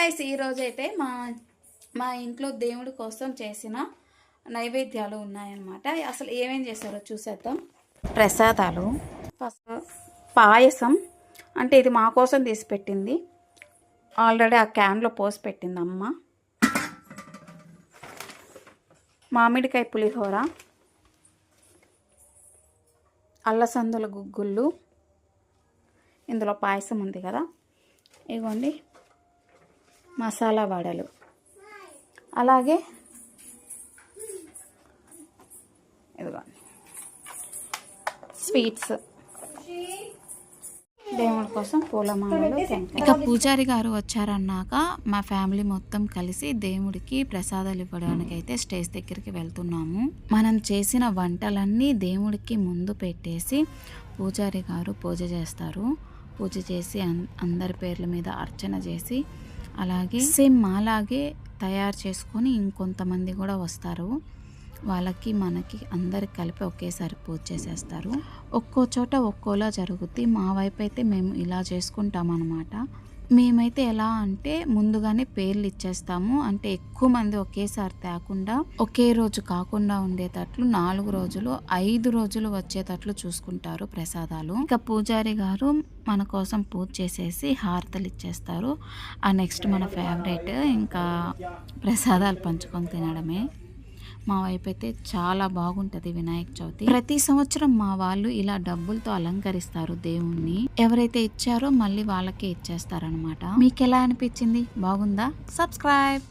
Guys ఈరోజైతే మా ఇంట్లో దేవుడి కోసం చేసిన నైవేద్యాలు ఉన్నాయన్నమాట. అసలు ఏమేం చేశారో చూసేద్దాం. ప్రసాదాలు, ఫస్ట్ పాయసం, అంటే ఇది మా కోసం తీసి పెట్టింది. ఆల్రెడీ ఆ క్యాన్లో పోసి పెట్టింది అమ్మ. మామిడికాయ పులిహోర, అల్లసందుల గుగ్గుళ్ళు, ఇందులో పాయసం ఉంది కదా, ఇగోండి మసాలా వడలు, అలాగే ఇదిగోండి స్వీట్స్, దేవుడి కోసం పూలమాలలు. ఇక పూజారి గారు వచ్చారన్నాక మా ఫ్యామిలీ మొత్తం కలిసి దేవుడికి ప్రసాదాలు ఇవ్వడానికి అయితే స్టేజ్ దగ్గరికి వెళ్తున్నాము. మనం చేసిన వంటలన్నీ దేవుడికి ముందు పెట్టేసి పూజారి గారు పూజ చేస్తారు. పూజ చేసి అందరి పేర్ల మీద అర్చన చేసి, అలాగే సేమ్ మాలాగే తయారు చేసుకొని ఇంకొంతమంది కూడా వస్తారు. వాళ్ళకి మనకి అందరికి కలిపి ఒకేసారి పూజ చేసేస్తారు. ఒక్కో చోట ఒక్కోలా జరుగుద్ది. మా వైపు అయితే మేము ఇలా చేసుకుంటాం అన్నమాట. మేమైతే ఎలా అంటే ముందుగానే పేర్లు ఇచ్చేస్తాము. అంటే ఎక్కువ మంది ఒకేసారి తేకుండా ఒకే రోజు కాకుండా ఉండేటట్లు 4 రోజులు 5 రోజులు వచ్చేటట్లు చూసుకుంటారు ప్రసాదాలు. ఇంకా పూజారి గారు మన కోసం పూజ చేసేసి హారతలు ఇచ్చేస్తారు. ఆ నెక్స్ట్ మన ఫేవరెట్ ఇంకా ప్రసాదాలు పంచుకొని తినడమే. మా వైపు అయితే చాలా బాగుంటుంది వినాయక చవితి. ప్రతి సంవత్సరం మా వాళ్ళు ఇలా డబ్బులతో అలంకరిస్తారు దేవుణ్ణి. ఎవరైతే ఇచ్చారో మళ్ళీ వాళ్ళకే ఇచ్చేస్తారనమాట. మీకు ఎలా అనిపించింది? బాగుందా? సబ్స్క్రైబ్.